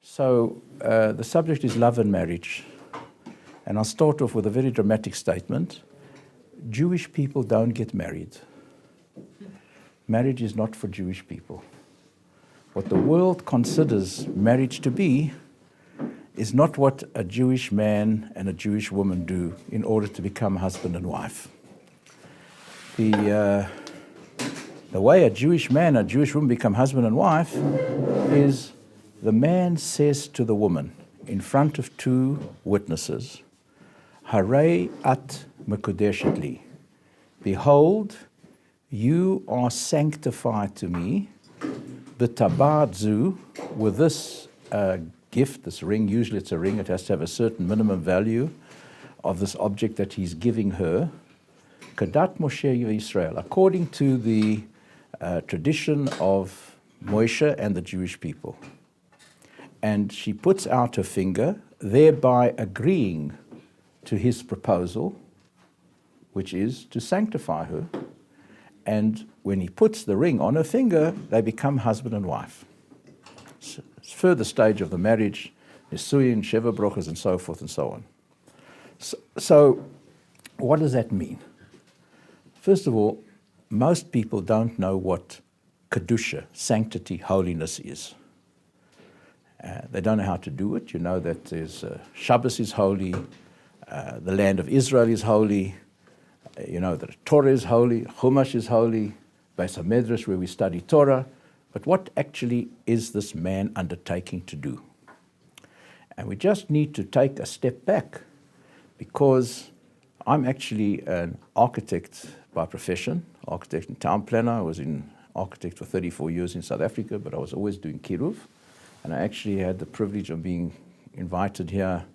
So the subject is love and marriage. And I'll start off with a very dramatic statement. Jewish people don't get married. Marriage is not for Jewish people. What the world considers marriage to be is not what a Jewish man and a Jewish woman do in order to become husband and wife. The way a Jewish man and a Jewish woman become husband and wife is the man says to the woman in front of two witnesses, Harei at mekudeshet li. Behold, you are sanctified to me, b'tabat zu, with this gift, this ring. Usually it's a ring, it has to have a certain minimum value of this object that he's giving her. Kadat Moshe Yisrael, according to the tradition of Moshe and the Jewish people. And she puts out her finger, thereby agreeing to his proposal, which is to sanctify her. And when he puts the ring on her finger, they become husband and wife. It's a further stage of the marriage, Nisuyin, Sheva Brochas, and so forth and so on. So what does that mean? First of all, most people don't know what Kedusha, sanctity, holiness is. They don't know how to do it. You know that there's Shabbos is holy, the land of Israel is holy, you know that Torah is holy, Chumash is holy, Beis HaMedrash where we study Torah. But what actually is this man undertaking to do? And we just need to take a step back, because I'm actually an architect by profession, architect and town planner. I was in architect for 34 years in South Africa, but I was always doing kiruv. And I actually had the privilege of being invited here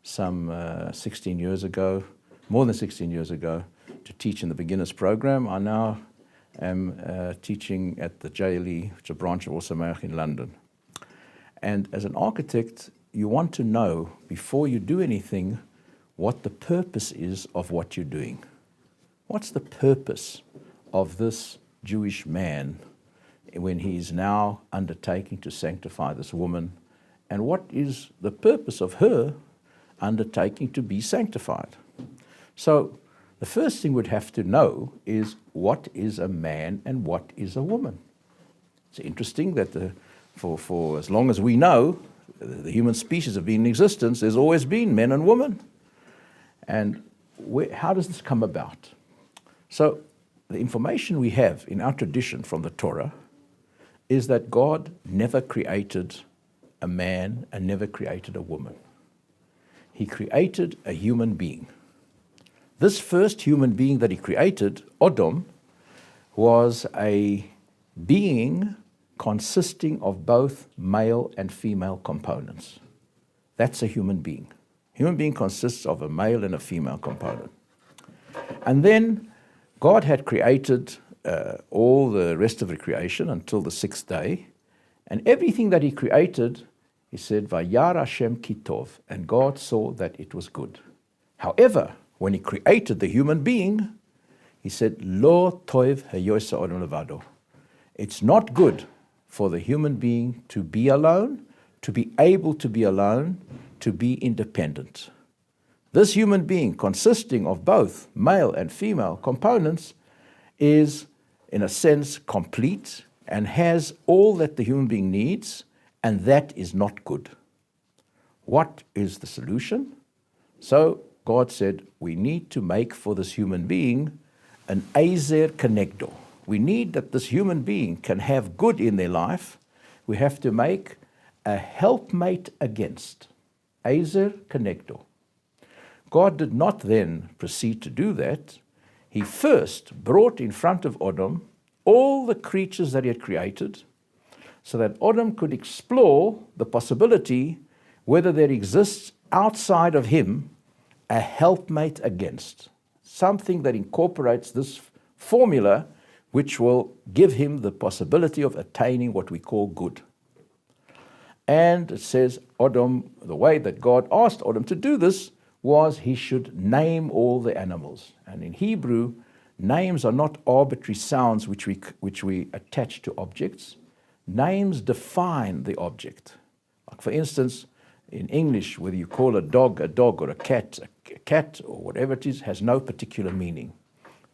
some 16 years ago, more than 16 years ago, to teach in the beginners program. I now am teaching at the JLE, which is a branch of Osameach in London. And as an architect, you want to know, before you do anything, what the purpose is of what you're doing. What's the purpose of this Jewish man when he is now undertaking to sanctify this woman? And what is the purpose of her undertaking to be sanctified? So the first thing we'd have to know is, what is a man and what is a woman? It's interesting that for as long as we know, the human species have been in existence, there's always been men and women. And how does this come about? So the information we have in our tradition from the Torah is that God never created a man and never created a woman. He created a human being. This first human being that he created, Adam, was a being consisting of both male and female components. That's a human being. Human being consists of a male and a female component. And then God had created all the rest of the creation until the sixth day. And everything that he created, he said, Vayar Hashem ki tov, and God saw that it was good. However, when he created the human being, he said, Lo toiv hayosa odom levado. It's not good for the human being to be alone, to be able to be alone, to be independent. This human being, consisting of both male and female components, is, in a sense, complete and has all that the human being needs, and that is not good. What is the solution? So God said, we need to make for this human being an Ezer Kenegdo. We need that this human being can have good in their life. We have to make a helpmate against. Ezer Kenegdo. God did not then proceed to do that. He first brought in front of Adam all the creatures that he had created, so that Adam could explore the possibility whether there exists outside of him a helpmate against, something that incorporates this formula which will give him the possibility of attaining what we call good. And it says Adam, the way that God asked Adam to do this was he should name all the animals. And in Hebrew, names are not arbitrary sounds which we attach to objects. Names define the object. Like for instance, in English, whether you call a dog, or a cat, or whatever it is, has no particular meaning.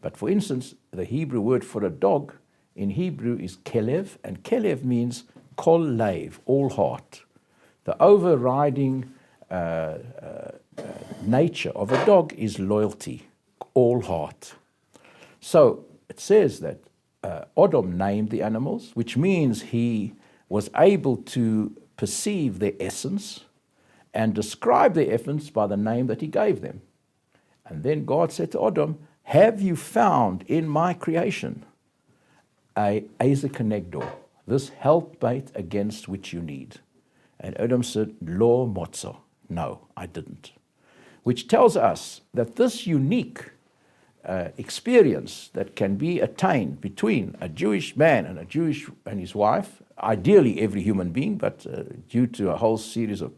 But for instance, the Hebrew word for a dog in Hebrew is kelev, and kelev means kol leiv, all heart. The overriding nature of a dog is loyalty, all heart. So it says that Adam named the animals, which means he was able to perceive their essence and describe their essence by the name that he gave them. And then God said to Adam, have you found in my creation a Ezer Kenegdo, this helpmate against which you need? And Adam said, Lo motzo. No, I didn't. Which tells us that this unique experience that can be attained between a Jewish man and his wife, ideally every human being, but due to a whole series of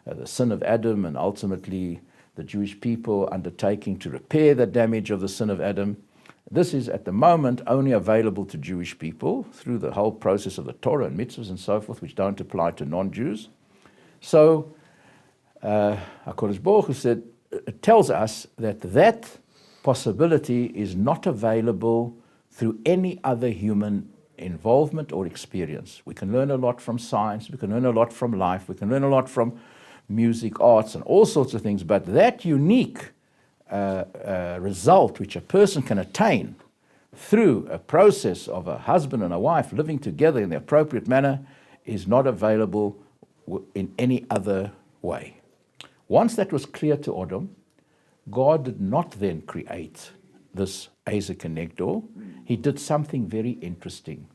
the sin of Adam and ultimately the Jewish people undertaking to repair the damage of the sin of Adam, this is at the moment only available to Jewish people through the whole process of the Torah and mitzvahs and so forth, which don't apply to non-Jews. So HaKadosh Baruch Hu said, it tells us that that possibility is not available through any other human involvement or experience. We can learn a lot from science, we can learn a lot from life, we can learn a lot from music, arts, and all sorts of things, but that unique result which a person can attain through a process of a husband and a wife living together in the appropriate manner is not available in any other way. Once that was clear to Adam, God did not then create this Ezer Kenegdo. He did something very interesting.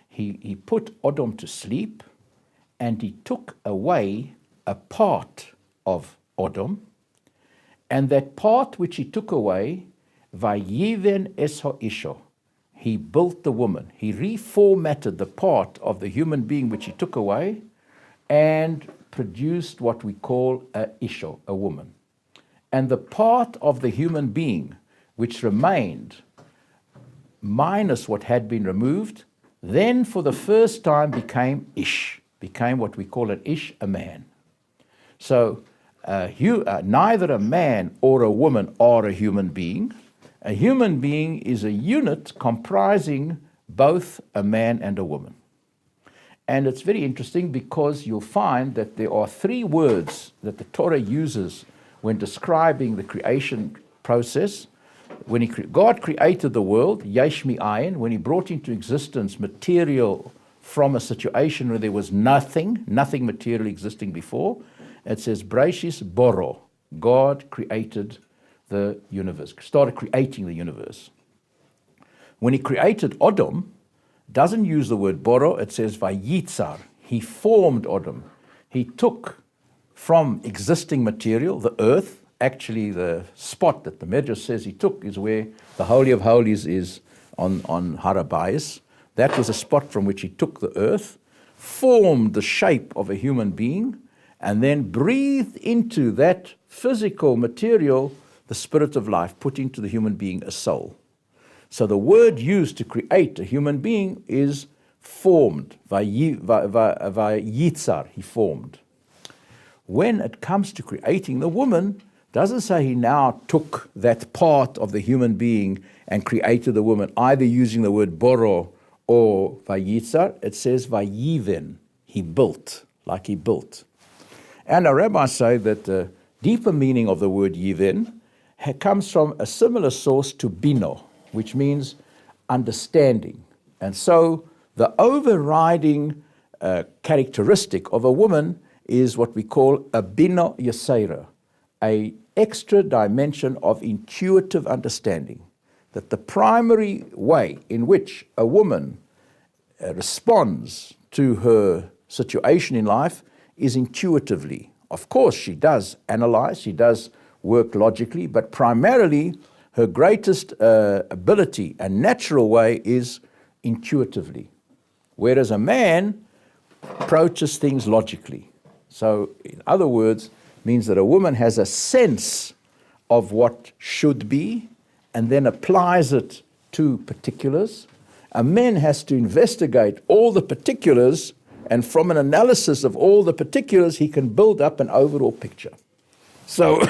He put Adam to sleep, and he took away a part of Adam, and that part which he took away, vayiven es ha'isho, he built the woman. He reformatted the part of the human being which he took away and produced what we call a isho, a woman. And the part of the human being which remained, minus what had been removed, then for the first time became ish, became what we call an ish, a man. So neither a man or a woman are a human being. A human being is a unit comprising both a man and a woman. And it's very interesting because you'll find that there are three words that the Torah uses when describing the creation process. When God created the world, yesh mi'ayin, when he brought into existence material from a situation where there was nothing material existing before, it says, Breshis boro, God created the universe, started creating the universe. When he created Adam, doesn't use the word boro, it says vayitzar, he formed Adam. He took from existing material, the earth, actually the spot that the Medrash says he took is where the Holy of Holies is on Harabayis. That was a spot from which he took the earth, formed the shape of a human being, and then breathed into that physical material the spirit of life, put into the human being a soul. So the word used to create a human being is formed, vayitzar, he formed. When it comes to creating the woman, doesn't say he now took that part of the human being and created the woman, either using the word boro or vayitzar. It says vayiven, he built, like he built. And our rabbis say that the deeper meaning of the word yiven comes from a similar source to bino, which means understanding. And so the overriding characteristic of a woman is what we call a bina yaseira, a extra dimension of intuitive understanding. That the primary way in which a woman responds to her situation in life is intuitively. Of course, she does analyze, she does work logically, but primarily her greatest ability and natural way is intuitively. Whereas a man approaches things logically. So, in other words, means that a woman has a sense of what should be and then applies it to particulars. A man has to investigate all the particulars, and from an analysis of all the particulars, he can build up an overall picture. So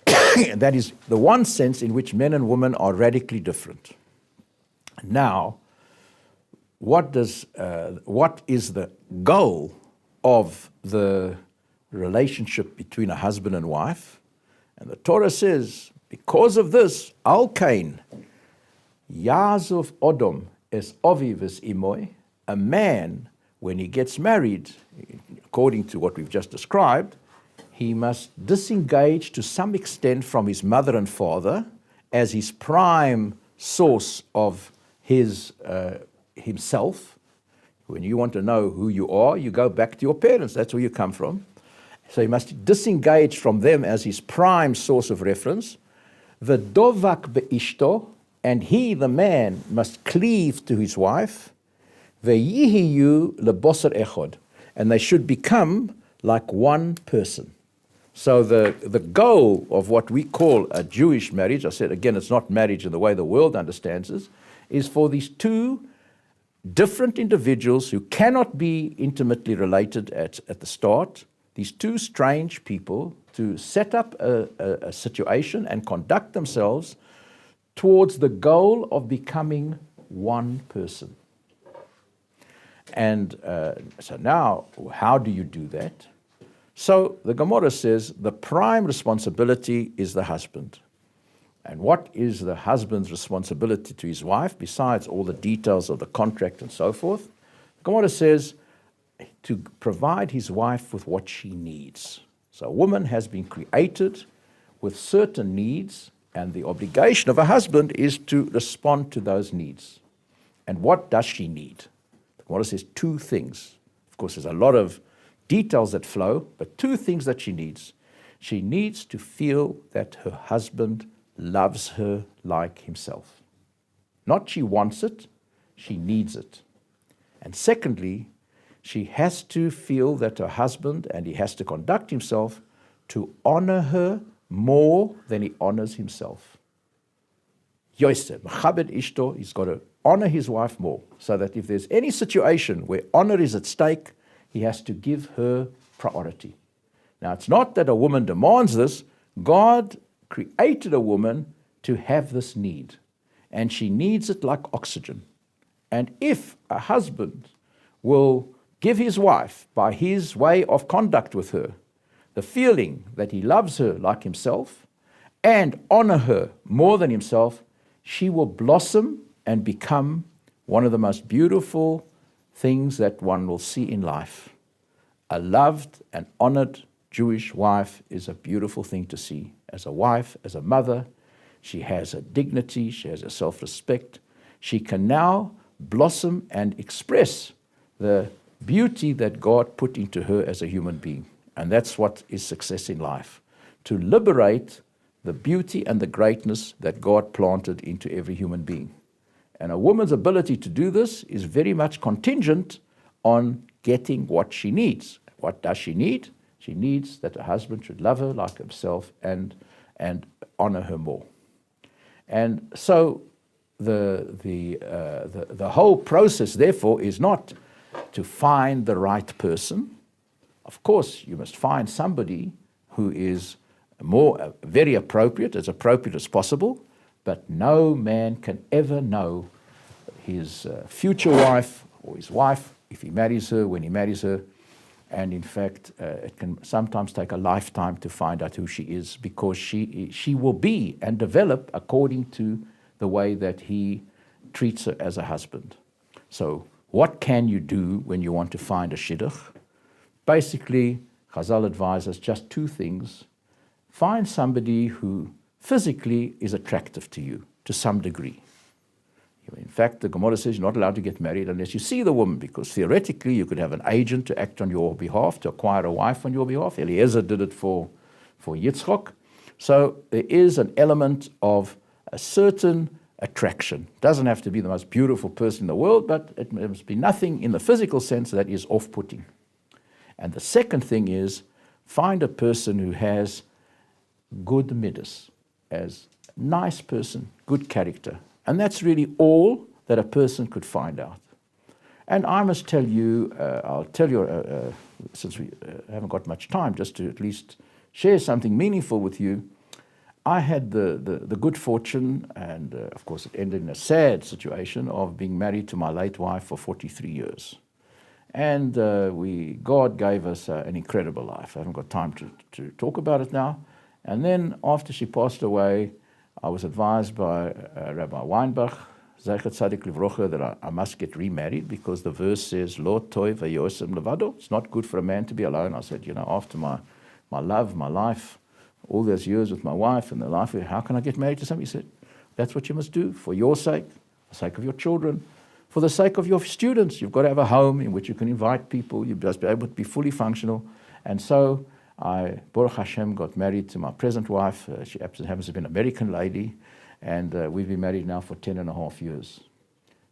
that is the one sense in which men and women are radically different. Now, what is the goal of the relationship between a husband and wife? And the Torah says, because of this, Al Kain, Yazov Odom es Oviv es Imoy, a man, when he gets married, according to what we've just described, he must disengage to some extent from his mother and father as his prime source of his himself. When you want to know who you are, you go back to your parents. That's where you come from. So he must disengage from them as his prime source of reference. V'dovak be'ishto, and he, the man, must cleave to his wife. Ve'yihiyu lebosar echod, and they should become like one person. So the goal of what we call a Jewish marriage, I said again, it's not marriage in the way the world understands it, is for these two different individuals who cannot be intimately related at the start, these two strange people, to set up a situation and conduct themselves towards the goal of becoming one person. And so now, how do you do that? So the Gemara says the prime responsibility is the husband. And what is the husband's responsibility to his wife, besides all the details of the contract and so forth? The Gemara says to provide his wife with what she needs. So a woman has been created with certain needs, and the obligation of a husband is to respond to those needs. And what does she need? The Gemara says two things. Of course, there's a lot of details that flow, but two things that she needs. She needs to feel that her husband loves her like himself. Not she wants it, she needs it. And secondly, she has to feel that her husband, and he has to conduct himself to honor her more than he honors himself. Yosef, Machabed Ishto, he's got to honor his wife more, so that if there's any situation where honor is at stake, he has to give her priority. Now, it's not that a woman demands this. God created a woman to have this need, and she needs it like oxygen. And if a husband will give his wife, by his way of conduct with her, the feeling that he loves her like himself and honor her more than himself, she will blossom and become one of the most beautiful things that one will see in life. A loved and honored Jewish wife is a beautiful thing to see. As a wife, as a mother, she has a dignity, she has a self-respect. She can now blossom and express the beauty that God put into her as a human being. And that's what is success in life, to liberate the beauty and the greatness that God planted into every human being. And a woman's ability to do this is very much contingent on getting what she needs. What does she need? She needs that her husband should love her like himself and honor her more. And so the whole process, therefore, is not to find the right person. Of course, you must find somebody who is very appropriate as possible, but no man can ever know his future wife or his wife, if he marries her, when he marries her. And in fact, it can sometimes take a lifetime to find out who she is, because she will be and develop according to the way that he treats her as a husband. So What can you do when you want to find a shidduch? Basically, Chazal advises just two things. Find somebody who physically is attractive to you to some degree. In fact, the Gemara says you're not allowed to get married unless you see the woman, because theoretically you could have an agent to act on your behalf, to acquire a wife on your behalf. Eliezer did it for Yitzchak. So there is an element of a certain attraction. It doesn't have to be the most beautiful person in the world, but it must be nothing in the physical sense that is off-putting. And the second thing is, find a person who has good midas, as a nice person, good character. And that's really all that a person could find out. And I must tell you, I'll tell you, since we haven't got much time, just to at least share something meaningful with you, I had the good fortune, and of course it ended in a sad situation, of being married to my late wife for 43 years. And God gave us an incredible life. I haven't got time to talk about it now. And then after she passed away, I was advised by Rabbi Weinbach, Zeichet Tzadik Livrocha, that I must get remarried because the verse says, Lo toiv v'yosem levado. It's not good for a man to be alone. I said, after my love, my life, all those years with my wife and the life, how can I get married to somebody? He said, that's what you must do for your sake, the sake of your children, for the sake of your students. You've got to have a home in which you can invite people. You must be able to be fully functional. And so I, Baruch Hashem, got married to my present wife. She happens to be an American lady, and we've been married now for 10.5 years.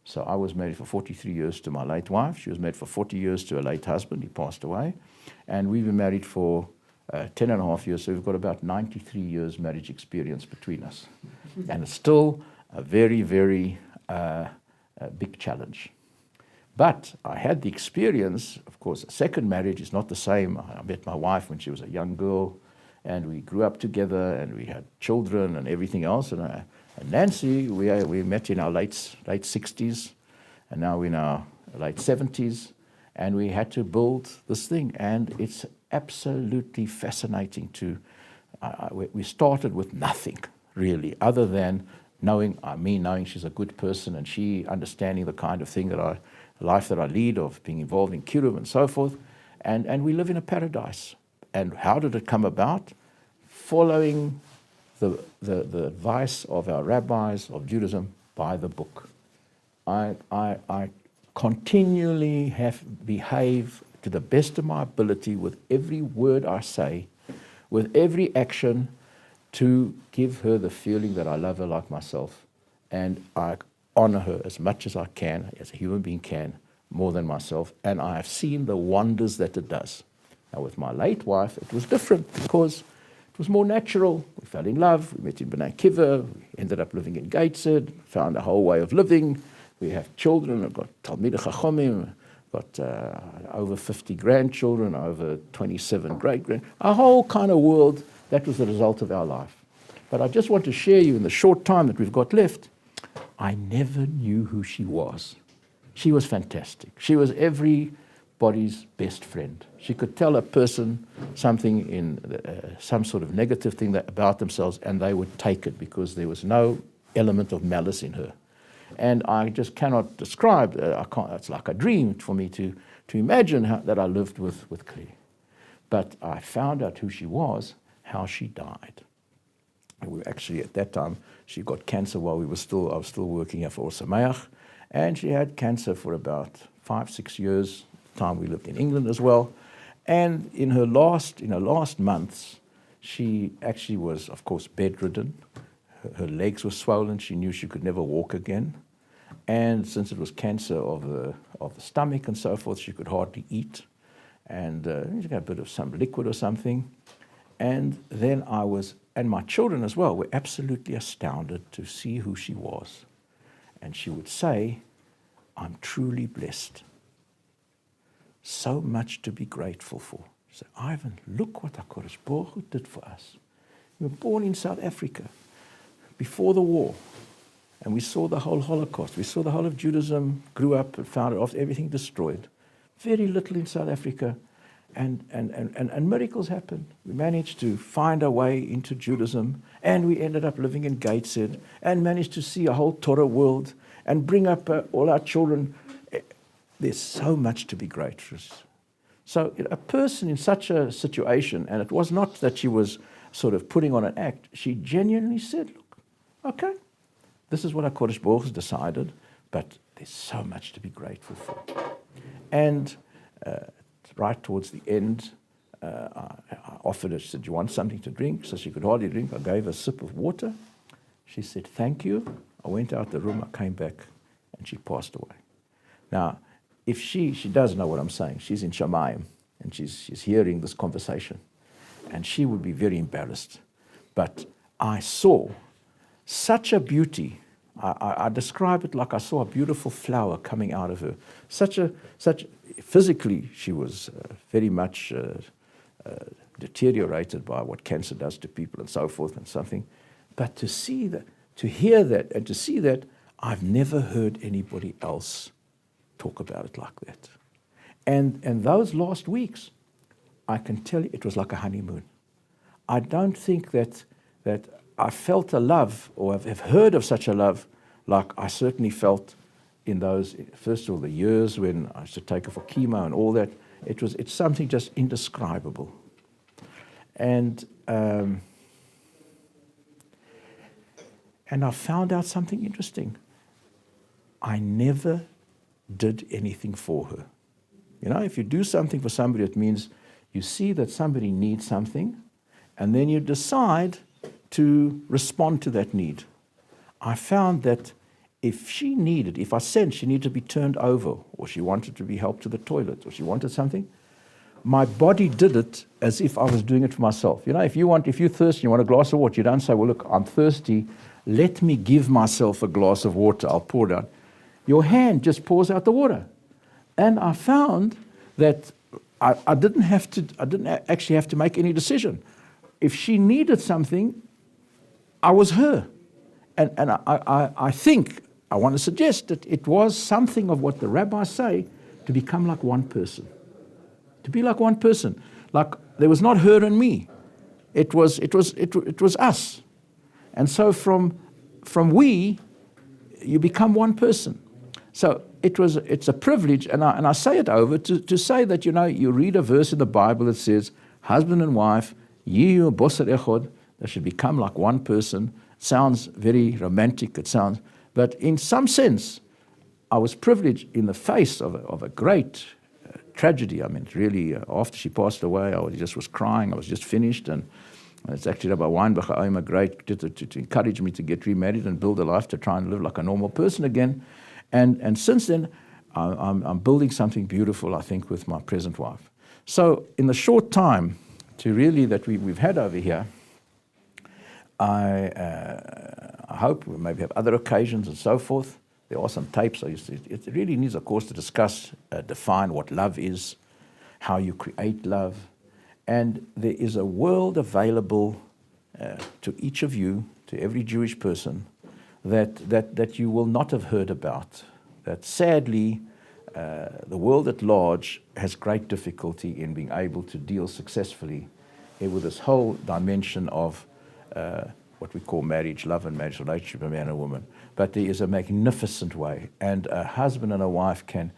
So I was married for 43 years to my late wife. She was married for 40 years to a late husband. He passed away. And we've been married for 10.5 years, so we've got about 93 years marriage experience between us. And it's still a very, very big challenge. But I had the experience, of course, a second marriage is not the same. I met my wife when she was a young girl, and we grew up together, and we had children and everything else. And Nancy, we met in our late 60s, and now we're in our late 70s, and we had to build this thing. And it's absolutely fascinating to, we started with nothing, really, other than knowing she's a good person, and she understanding the kind of thing life that I lead, of being involved in Kiruv and so forth, and we live in a paradise. And how did it come about? Following the advice of our rabbis of Judaism by the book. I continually have behaved to the best of my ability with every word I say, with every action, to give her the feeling that I love her like myself, and I honor her as much as I can, as a human being can, more than myself, and I have seen the wonders that it does. Now with my late wife, it was different because it was more natural. We fell in love, we met in Bnei Kiva, we ended up living in Gateshead, found a whole way of living. We have children, I've got Talmidei Chachomim, got over 50 grandchildren, over 27 great-grand, a whole kind of world. That was the result of our life. But I just want to share you in the short time that we've got left, I never knew who she was. She was fantastic. She was everybody's best friend. She could tell a person something in some sort of negative thing about themselves, and they would take it because there was no element of malice in her. And I just cannot describe, it's like a dream for me to imagine that I lived with Claire. But I found out who she was, how she died. And we actually, at that time, she got cancer while I was still working here for Or Sameach, and she had cancer for about 5-6 years, the time we lived in England as well. And in her last months, she actually was, of course, bedridden. Her legs were swollen. She knew she could never walk again. And since it was cancer of the stomach and so forth, she could hardly eat. And she got a bit of some liquid or something. And then and my children as well, were absolutely astounded to see who she was. And she would say, I'm truly blessed. So much to be grateful for. She said, Ivan, look what HaKadosh Baruch Hu did for us. We were born in South Africa before the war. And we saw the whole Holocaust. We saw the whole of Judaism grew up and found it after everything destroyed. Very little in South Africa. And miracles happened. We managed to find our way into Judaism, and we ended up living in Gateshead, and managed to see a whole Torah world, and bring up all our children. there's so much to be grateful. So a person in such a situation, and it was not that she was sort of putting on an act, she genuinely said, look, okay, this is what our Kodesh Baruch has decided, but there's so much to be grateful for. And right towards the end, I offered her, she said, do you want something to drink? So she could hardly drink. I gave her a sip of water. She said, thank you. I went out the room, I came back, and she passed away. Now, if she does know what I'm saying, she's in Shamayim, and she's hearing this conversation, and she would be very embarrassed. But I saw such a beauty. I describe it like I saw a beautiful flower coming out of her. Physically, she was very much deteriorated by what cancer does to people and so forth and something. But to see that, to hear that, and to see that, I've never heard anybody else talk about it like that. And those last weeks, I can tell you, it was like a honeymoon. I don't think that I felt a love, or have heard of such a love, like I certainly felt in those, first of all, the years when I used to take her for chemo and all that. It's something just indescribable. And I found out something interesting. I never did anything for her. You know, if you do something for somebody, it means you see that somebody needs something, and then you decide to respond to that need. I found that if I sensed she needed to be turned over, or she wanted to be helped to the toilet, or she wanted something, my body did it as if I was doing it for myself. You know, if you're thirsty, you want a glass of water, you don't say, well, look, I'm thirsty, let me give myself a glass of water, I'll pour it out. Your hand just pours out the water. And I found that I didn't actually have to make any decision. If she needed something, I was her. And I think, I want to suggest that it was something of what the rabbis say, to become like one person. To be like one person. Like there was not her and me. It was us. And so from we, you become one person. So it's a privilege, and I say it over to say that, you know, you read a verse in the Bible that says, husband and wife, yiyu bosar echad, they should become like one person. It sounds very romantic, but in some sense, I was privileged in the face of a great tragedy. I mean, really, after she passed away, I just was crying. I was just finished, and it's actually Rabbi Weinbacher, great to encourage me to get remarried and build a life to try and live like a normal person again. And since then, I'm building something beautiful, I think, with my present wife. So in the short time that we've had over here, I hope we maybe have other occasions and so forth. There are some tapes. It really needs, of course, to discuss, define what love is, how you create love. And there is a world available to each of you, to every Jewish person, that you will not have heard about. That sadly, the world at large has great difficulty in being able to deal successfully with this whole dimension of what we call marriage, love and marriage relationship, a man and a woman. But there is a magnificent way, and a husband and a wife can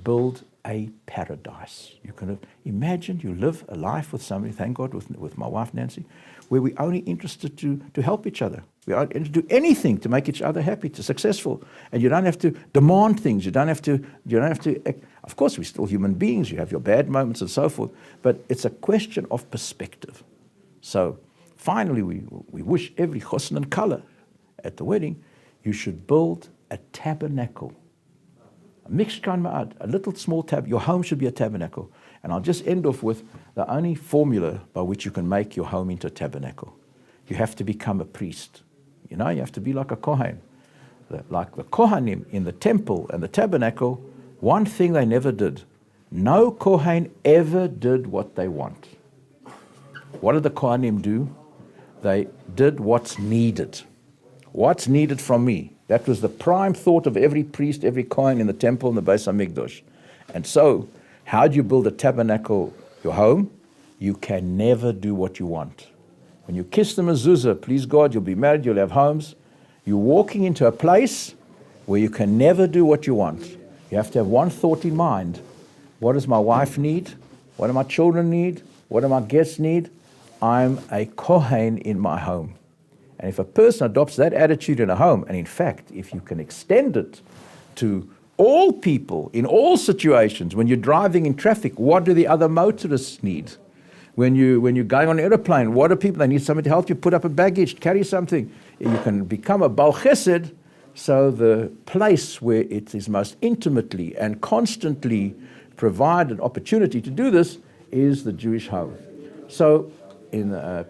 build a paradise. You can imagine you live a life with somebody, thank God, with my wife Nancy, where we're only interested to help each other. We are to do anything to make each other happy, to successful, and you don't have to demand things. You don't have to. Of course, we're still human beings. You have your bad moments and so forth, but it's a question of perspective. So, finally, we wish every chosn and kala at the wedding, you should build a tabernacle, a mishkan ma'ad, a little small your home should be a tabernacle. And I'll just end off with the only formula by which you can make your home into a tabernacle. You have to become a priest. You know, you have to be like a kohen. Like the kohanim in the temple and the tabernacle, one thing they never did. No kohen ever did what they want. What did the kohanim do? They did what's needed. What's needed from me? That was the prime thought of every priest, every kohen in the temple and the Beis HaMikdash. And so, how do you build a tabernacle, your home? You can never do what you want. When you kiss the mezuzah, please God, you'll be married, you'll have homes. You're walking into a place where you can never do what you want. You have to have one thought in mind. What does my wife need? What do my children need? What do my guests need? I'm a Kohen in my home. And if a person adopts that attitude in a home, and in fact, if you can extend it to all people, in all situations, when you're driving in traffic, what do the other motorists need? When you're going on an airplane, what do people, they need somebody to help you put up a baggage, carry something. You can become a Baal Chesed, so the place where it is most intimately and constantly provided opportunity to do this is the Jewish home. So,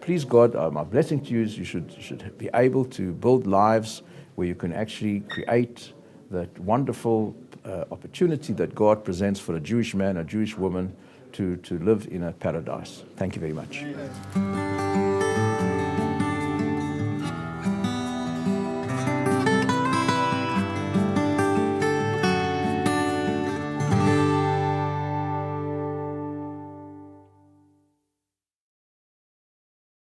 please God, my blessing to you is you should be able to build lives where you can actually create that wonderful opportunity that God presents for a Jewish man, a Jewish woman to live in a paradise. Thank you very much.